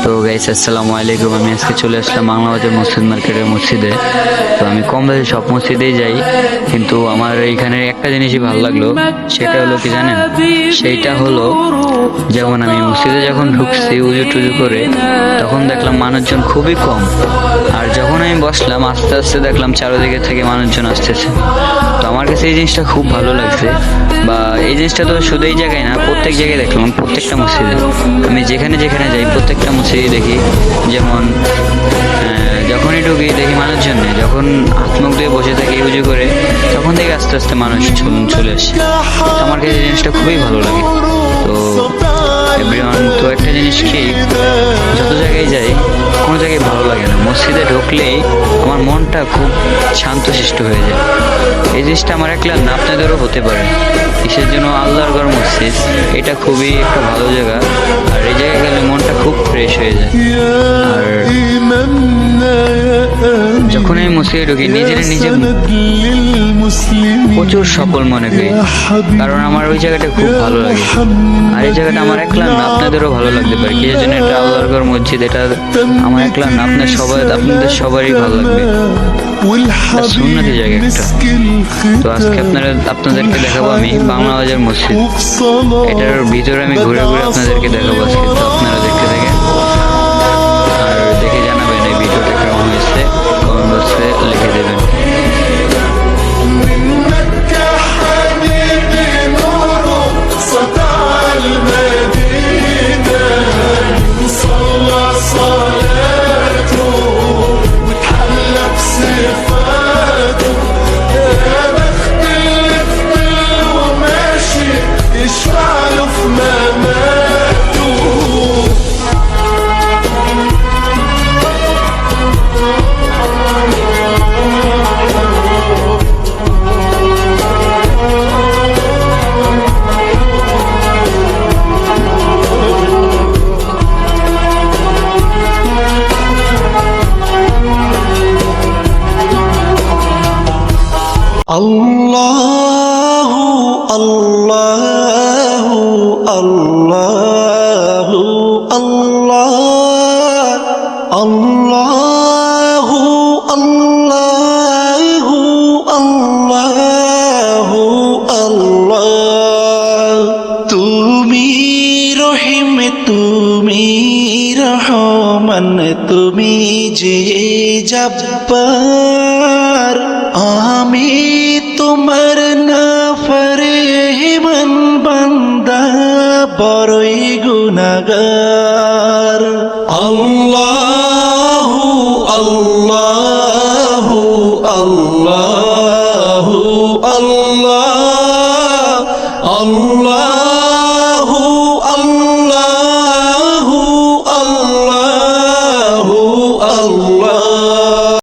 তো গাইস আসসালামু আলাইকুম। আমি আজকে চলে আসলাম বাংলা বাজার মসজিদ মার্কেটের মসজিদে। তো আমি কম বেশি সব মসজিদেই যাই, কিন্তু আমার এইখানে একটা জিনিসই ভালো লাগলো, সেটা হলো কি জানেন? সেইটা হলো যেমন আমি মসজিদে যখন ঢুকছি উজু টুজু করে, তখন দেখলাম মানুষজন খুবই কম। আর যখন আমি বসলাম আস্তে আস্তে দেখলাম চারিদিকে থেকে মানুষজন আসতেছে। তো আমার কাছে এই জিনিসটা খুব ভালো লাগছে। বা এই জিনিসটা তো শুধু এই জায়গায় না, প্রত্যেক জায়গায় দেখলাম, প্রত্যেকটা মসজিদে আমি যেখানে যেখানে যাই প্রত্যেকটা মসজিদে দেখি। যেমন যখনই ঢুকি দেখি মানুষজন নেই, যখন হাত মুখ দিয়ে বসে থাকি উজু করে, তখন থেকে আস্তে আস্তে মানুষ চলে আসে। তো আমার কাছে এই জিনিসটা খুবই ভালো লাগে। তো এভরিওয়ান, তো একটা জিনিস কি, যত জায়গায় যাই কোনো জায়গায় ভালো লাগে না, মসজিদে ঢুকলেই আমার মনটা খুব শান্তশিষ্ট হয়ে যায়। এই জিনিসটা আমার একলা না, আপনাদেরও হতে পারে। কিসের জন্য? আল্লাহর ঘর মসজিদ, এটা খুবই একটা ভালো জায়গা। আর এই জায়গায় গেলে মনটা খুব ফ্রেশ হয়ে যায়। আর যখন আমি মসজিদে ঢুকি নিজে প্রচুর সফল মনে করি, কারণ আমার ওই জায়গাটা খুব ভালো লাগে। আর এই জায়গাটা আমার একলা না, আপনাদেরও ভালো লাগতে পারে। কিসের জন্য? এটা আল্লাহর ঘর মসজিদ, এটা আমার একলা না, আপনাদের সবারই ভালো লাগবে। সুন্নতি জায়গা একটা। তো আজকে আপনাদেরকে দেখাবো আমি বাংলা বাজার মসজিদ। এটার ভিতরে আমি ঘুরে ঘুরে আপনাদেরকে দেখাবো আজকে। তো আপনারা দেখতে থাকেন আর দেখে জানাবেন এই ভিডিওটা কেমন হয়েছে, কমেন্ট বক্সে লিখে দেবেন। আল্লাহু আল্লাহু আল্লাহু আল্লাহ আল্লাহু আল্লাহু আল্লাহু আল্লাহ। তুমি রহিম, তুমি রহমান, তুমি যে জব্বার, আমি তোমার নাফরমান বান্দা, বড়ই গুনাহগার। আল্লাহু আল্লাহু আল্লাহু আল্লাহ আল্লাহ